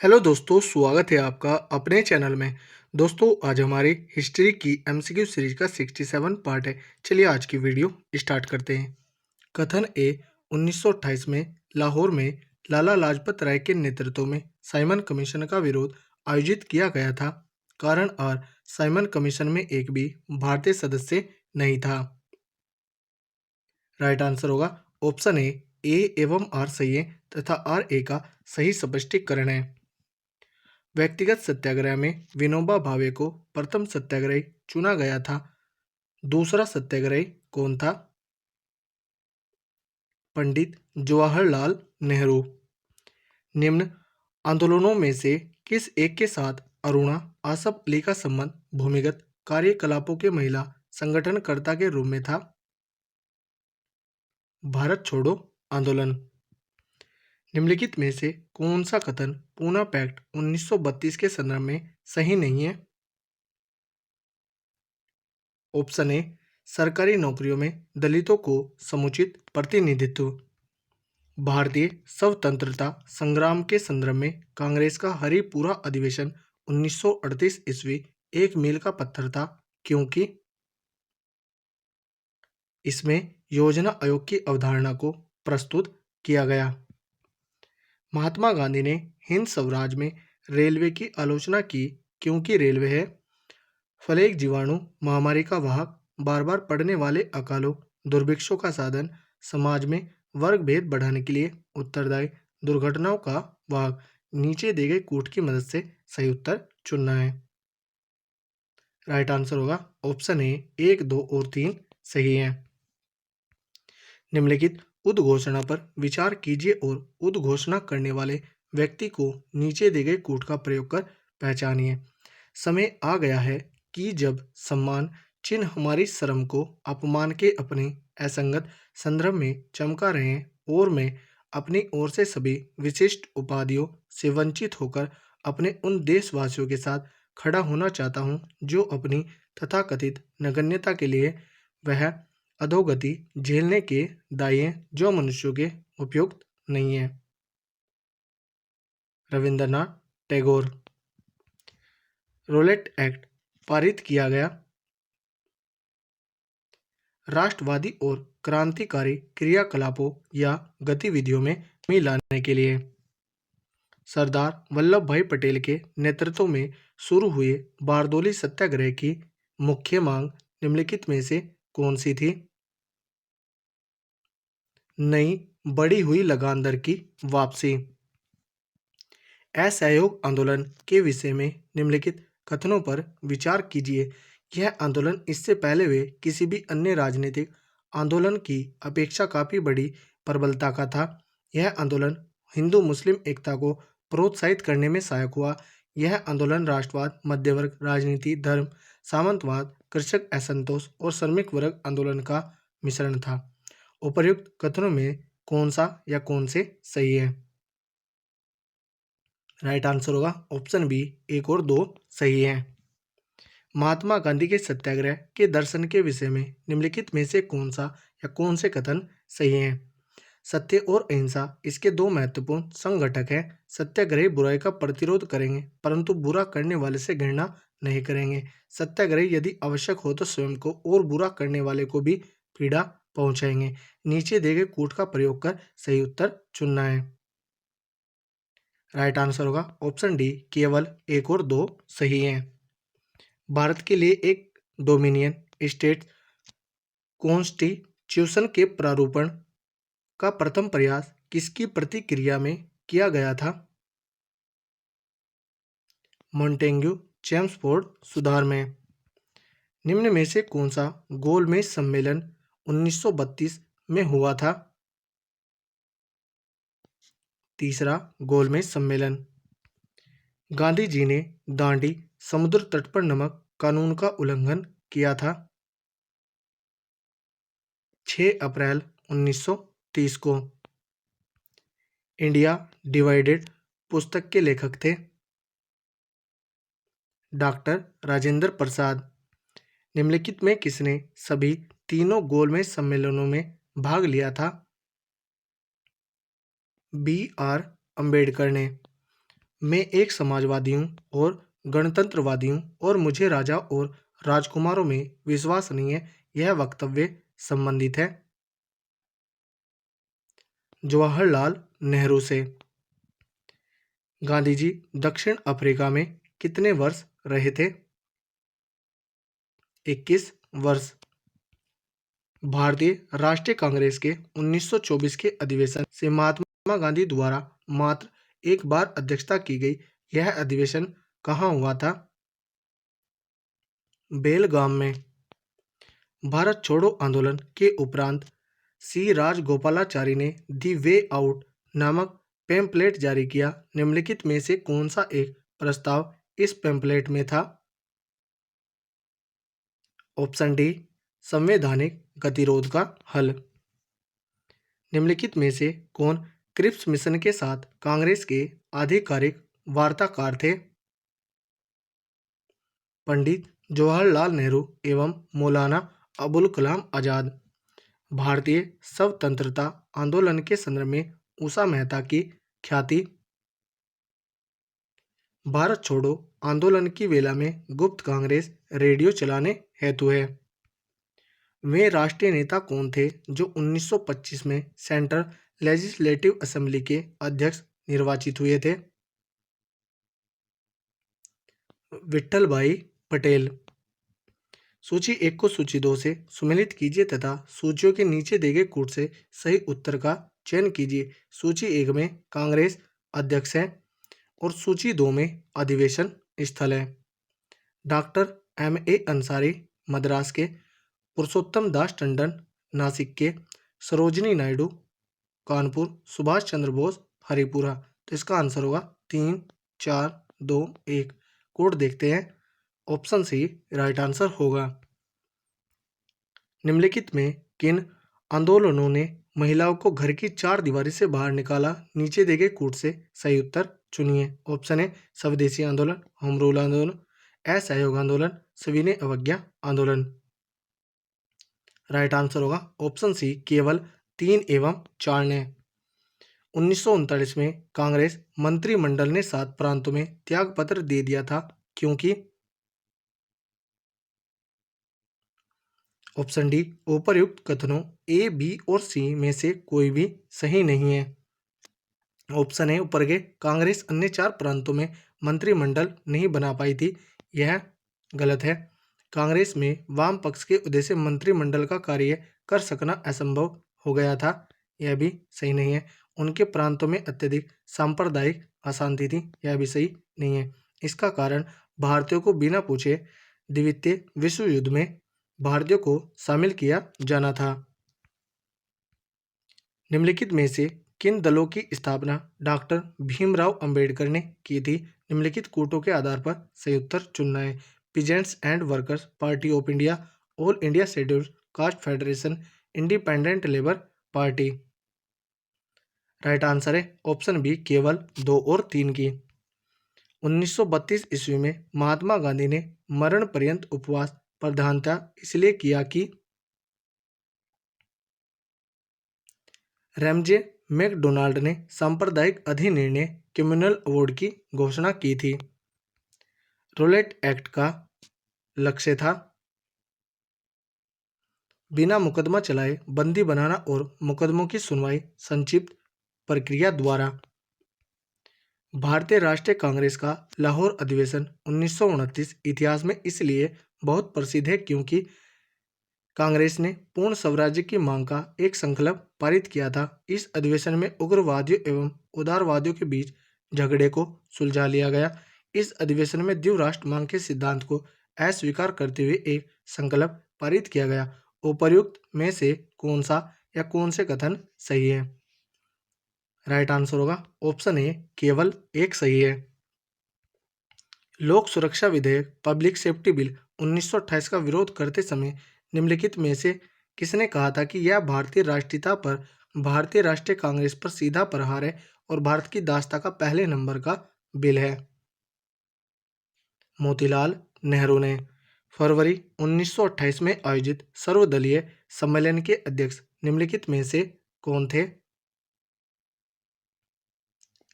Hello दोस्तों, स्वागत है आपका अपने चैनल में। दोस्तों, आज हमारी हिस्ट्री की एमसीक्यू सीरीज का 67 पार्ट है। चलिए आज की वीडियो स्टार्ट करते हैं। कथन ए 1928 में लाहौर में लाला लाजपत राय के नेतृत्व में साइमन कमीशन का विरोध आयोजित किया गया था। कारण आर साइमन कमीशन में एक भी भारतीय सदस्य नहीं था। राइट आंसर होगा ऑप्शन ए एवं आर सही है तथा आर ए का सही स्पष्टीकरण है। व्यक्तिगत सत्याग्रह में विनोबा भावे को प्रथम सत्याग्रही चुना गया था। दूसरा सत्याग्रही कौन था? पंडित जवाहरलाल नेहरू। निम्न आंदोलनों में से किस एक के साथ अरुणा आसफ अली का संबंध भूमिगत कार्यकलापों के महिला संगठनकर्ता के रूप में था? भारत छोड़ो आंदोलन। निम्नलिखित में से कौन सा कथन पूना पैक्ट 1932 के संदर्भ में सही नहीं है? ऑप्शन ए सरकारी नौकरियों में दलितों को समुचित प्रतिनिधित्व। भारतीय स्वतंत्रता संग्राम के संदर्भ में कांग्रेस का हरिपुरा अधिवेशन 1938 ईस्वी एक मील का पत्थर था, क्योंकि इसमें योजना आयोग की अवधारणा को प्रस्तुत किया गया। महात्मा गांधी ने हिंद स्वराज में रेलवे की आलोचना की, क्योंकि रेलवे है फ्लेग जीवाणु महामारी का वाहक, बार बार पड़ने वाले अकालों दुर्भिक्षों का साधन, समाज में वर्ग भेद बढ़ाने के लिए उत्तरदायी, दुर्घटनाओं का वाहक। नीचे दिए गए कूट की मदद से सही उत्तर चुनना है। राइट आंसर होगा ऑप्शन ए 1, 2 और 3 सही है। निम्नलिखित उद्घोषणा पर विचार कीजिए और उद्घोषणा करने वाले व्यक्ति को नीचे दिए गए कूट का प्रयोग कर पहचानिए। समय आ गया है कि जब सम्मान चिन्ह हमारी शर्म को अपमान के अपने असंगत संदर्भ में चमका रहे हैं और मैं अपनी ओर से सभी विशिष्ट उपाधियों से वंचित होकर अपने उन देशवासियों के साथ खड़ा होना चाहता हूं जो अपनी तथाकथित नगण्यता के लिए वह अधोगति झेलने के दायी हैं जो मनुष्यों के उपयुक्त नहीं है। रविंद्रनाथ टैगोर। रोलेट एक्ट पारित किया गया राष्ट्रवादी और क्रांतिकारी क्रियाकलापों या गतिविधियों में कमी लाने के लिए। सरदार वल्लभ भाई पटेल के नेतृत्व में शुरू हुए बारदोली सत्याग्रह की मुख्य मांग निम्नलिखित में से कौन सी थी? नई बढ़ी हुई लगान दर की वापसी। असहयोग आंदोलन के विषय में निम्नलिखित कथनों पर विचार कीजिए। यह आंदोलन इससे पहले हुए किसी भी अन्य राजनीतिक आंदोलन की अपेक्षा काफ़ी बड़ी प्रबलता का था। यह आंदोलन हिंदू मुस्लिम एकता को प्रोत्साहित करने में सहायक हुआ। यह आंदोलन राष्ट्रवाद, मध्यवर्ग राजनीति, धर्म, सामंतवाद, कृषक असंतोष और श्रमिक वर्ग आंदोलन का मिश्रण था। उपर्युक्त कथनों में कौन सा या कौन से सही है? राइट आंसर होगा ऑप्शन बी 1 और 2 सही है। महात्मा गांधी के सत्याग्रह के दर्शन के विषय में निम्नलिखित में से कौन सा या कौन से कथन सही हैं? सत्य और अहिंसा इसके दो महत्वपूर्ण संघटक हैं। सत्याग्रही बुराई का प्रतिरोध करेंगे परंतु बुरा करने वाले से घृणा नहीं करेंगे। सत्याग्रही यदि आवश्यक हो तो स्वयं को और बुरा करने वाले को भी पीड़ा पहुंचाएंगे। नीचे दिए गए कूट का प्रयोग कर सही उत्तर चुनना है। राइट आंसर होगा ऑप्शन डी केवल 1 और 2 सही हैं। भारत के लिए एक डोमिनियन स्टेट कॉन्स्टिट्यूशन के प्रारूपण का प्रथम प्रयास किसकी प्रतिक्रिया में किया गया था? मॉन्टेग्यू चेम्सफोर्ड सुधार में। निम्न में से कौन सा गोलमेज सम्मेलन 1932 में हुआ था? तीसरा गोलमेज सम्मेलन। गांधी जी ने दांडी समुद्र तट पर नमक कानून का उल्लंघन किया था। 6 अप्रैल 1930 को। इंडिया डिवाइडेड पुस्तक के लेखक थे डॉक्टर राजेंद्र प्रसाद। निम्नलिखित में किसने सभी तीनों गोलमेज सम्मेलनों में भाग लिया था? बी आर अम्बेडकर ने। मैं एक समाजवादी हूँ और गणतंत्रवादी हूँ और मुझे राजा और राजकुमारों में विश्वास नहीं है। यह वक्तव्य संबंधित है जवाहरलाल नेहरू से। गांधी जी दक्षिण अफ्रीका में कितने वर्ष रहे थे? 21 वर्ष। भारतीय राष्ट्रीय कांग्रेस के 1924 के अधिवेशन से महात्मा गांधी द्वारा मात्र एक बार अध्यक्षता की गई। यह अधिवेशन कहाँ हुआ था? बेलगाम में। भारत छोड़ो आंदोलन के उपरांत सी राजगोपालाचारी ने दी वे आउट नामक पैम्पलेट जारी किया। निम्नलिखित में से कौन सा एक प्रस्ताव इस पैम्पलेट में था? ऑप्शन डी, संवैधानिक गतिरोध का हल। निम्नलिखित में से कौन क्रिप्स मिशन के साथ कांग्रेस के आधिकारिक वार्ताकार थे? पंडित जवाहरलाल नेहरू एवं मौलाना अबुल कलाम आजाद। भारतीय स्वतंत्रता आंदोलन के संदर्भ में उषा मेहता की ख्याति। भारत छोड़ो आंदोलन की वेला में गुप्त कांग्रेस रेडियो चलाने हेतु है। वे राष्ट्रीय नेता कौन थे जो 1925 में सेंट्रल लेजिस्लेटिव असेंबली के अध्यक्ष निर्वाचित हुए थे? विट्ठल भाई पटेल। सूची 1 को सूची 2 से सुमेलित कीजिए तथा सूचियों के नीचे दिए गए कूट से सही उत्तर का चयन कीजिए। सूची 1 में कांग्रेस अध्यक्ष है और सूची 2 में अधिवेशन स्थल है। Doctor M.A. अंसारी मद्रास के, पुरुषोत्तम दास टंडन नासिक के, सरोजिनी नायडू कानपुर, सुभाष चंद्र बोस हरिपुरा। तो इसका आंसर होगा 3, 4, 2, 1। कोड देखते हैं। ऑप्शन सी राइट आंसर होगा। निम्नलिखित में किन आंदोलनों ने महिलाओं को घर की चार दीवारी से बाहर निकाला? नीचे दिए गए कूट से सही उत्तर चुनिए। ऑप्शन ए स्वदेशी आंदोलन, होम रूल आंदोलन, असहयोग आंदोलन, सविनय अवज्ञा आंदोलन। राइट आंसर होगा ऑप्शन सी केवल 3 एवं 4 ने। 1939 में कांग्रेस मंत्रिमंडल ने 7 प्रांतों में त्यागपत्र दे दिया था क्योंकि? ऑप्शन डी उपर्युक्त कथनों ए, बी और सी में से कोई भी सही नहीं है। ऑप्शन ए ऊपर के कांग्रेस अन्य 4 प्रांतों में मंत्रिमंडल नहीं बना पाई थी, यह गलत है। कांग्रेस में वाम पक्ष के उदय से मंत्रिमंडल का कार्य कर सकना असंभव हो गया था, यह भी सही नहीं है। उनके प्रांतों में अत्यधिक सांप्रदायिक अशांति थी, यह भी सही नहीं है। इसका कारण भारतीयों को बिना पूछे द्वितीय विश्व युद्ध में भारतीयों को शामिल किया जाना था। निम्नलिखित में से किन दलों की स्थापना डॉक्टर भीमराव अंबेडकर ने की थी? निम्नलिखित कूटों के आधार पर सही उत्तर चुनना है। Peasants and workers party of India, all India scheduled caste federation, independent labour party. Right answer है ऑप्शन बी केवल 2 और 3 की। 1932 ईस्वी में महात्मा गांधी ने मरण पर्यंत उपवास प्रधानता इसलिए किया कि? रैमजे मैकडोनाल्ड ने सांप्रदायिक अधिनिर्णय कम्युनल अवार्ड की घोषणा की थी। रोलेट एक्ट का लक्ष्य था बिना मुकदमा चलाए बंदी बनाना और मुकदमों की सुनवाई संक्षिप्त प्रक्रिया द्वारा। भारतीय राष्ट्रीय कांग्रेस का लाहौर अधिवेशन 1929 इतिहास में इसलिए बहुत प्रसिद्ध है क्योंकि कांग्रेस ने पूर्ण स्वराज्य की मांग का एक संकल्प पारित किया था। इस अधिवेशन में उग्रवादियों एवं उदारवादियों के बीच झगड़े को सुलझा लिया गया। इस अधिवेशन में द्विराष्ट्र मांग के सिद्धांत को अस्वीकार करते हुए एक संकल्प पारित किया गया। उपर्युक्त में से कौन सा या कौन से कथन सही है? राइट आंसर होगा ऑप्शन ए केवल एक सही है। लोक सुरक्षा विधेयक पब्लिक सेफ्टी बिल 1928 का विरोध करते समय निम्नलिखित में से किसने कहा था कि यह भारतीय राष्ट्रीयता पर भारतीय राष्ट्रीय कांग्रेस पर सीधा प्रहार है और भारत की दासता का पहले नंबर का बिल है? मोतीलाल नेहरू ने। फरवरी 1928 में आयोजित सर्वदलीय सम्मेलन के अध्यक्ष निम्नलिखित में से कौन थे?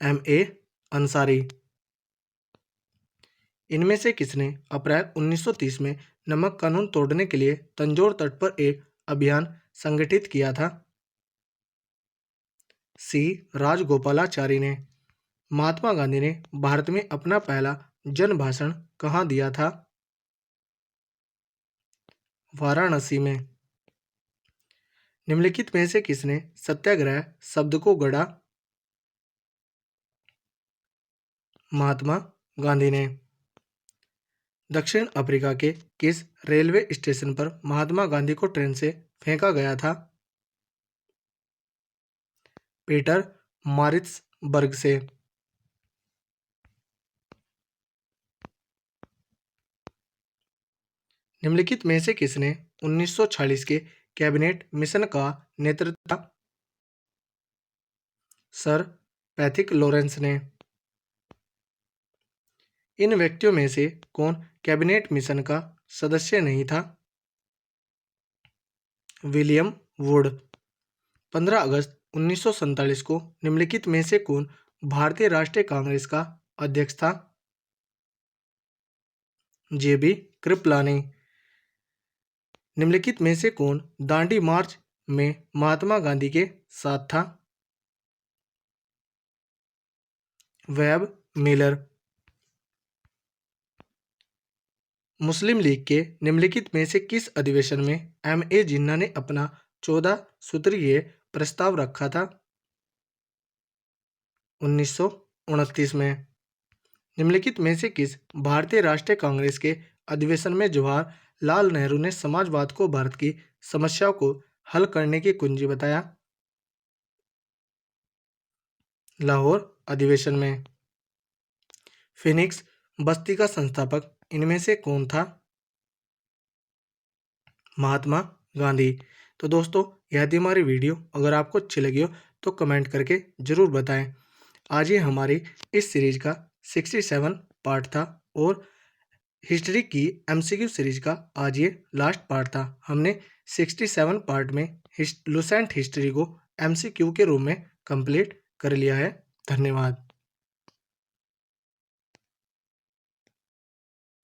M.A. अंसारी। इनमें से किसने अप्रैल 1930 में नमक कानून तोड़ने के लिए तंजौर तट पर एक अभियान संगठित किया था? सी राजगोपालाचारी ने। महात्मा गांधी ने भारत में अपना पहला जन भाषण कहाँ दिया था? वाराणसी में। निम्नलिखित में से किसने सत्याग्रह शब्द को गढ़ा? महात्मा गांधी ने। दक्षिण अफ्रीका के किस रेलवे स्टेशन पर महात्मा गांधी को ट्रेन से फेंका गया था? पीटर मारिट्सबर्ग से। निम्नलिखित में से किसने 1940 के कैबिनेट मिशन का नेतृत्व किया? सर पैथिक लॉरेंस ने। इन व्यक्तियों में से कौन कैबिनेट मिशन का सदस्य नहीं था? William would. 15 अगस्त 1947 को निम्नलिखित में से कौन भारतीय राष्ट्रीय कांग्रेस का अध्यक्ष था? जेबी कृपलानी। निम्नलिखित में से कौन दांडी मार्च में महात्मा गांधी के साथ था? Web Miller. मुस्लिम लीग के निम्नलिखित में से किस अधिवेशन में M.A. जिन्ना ने अपना 14 सूत्रीय प्रस्ताव रखा था? 1929 में। निम्नलिखित में से किस भारतीय राष्ट्रीय कांग्रेस के अधिवेशन में जवाहरलाल नेहरू ने समाजवाद को भारत की समस्याओं को हल करने की कुंजी बताया? लाहौर अधिवेशन में। फिनिक्स बस्ती का संस्थापक इनमें से कौन था? महात्मा गांधी। तो दोस्तों, यह थी हमारी वीडियो। अगर आपको अच्छी लगी हो तो कमेंट करके ज़रूर बताएं। आज ये हमारी इस सीरीज का 67 पार्ट था और हिस्ट्री की MCQ सीरीज का आज ये लास्ट पार्ट था। हमने 67 पार्ट में लुसेंट हिस्ट्री को MCQ के रूप में कंप्लीट कर लिया है। धन्यवाद।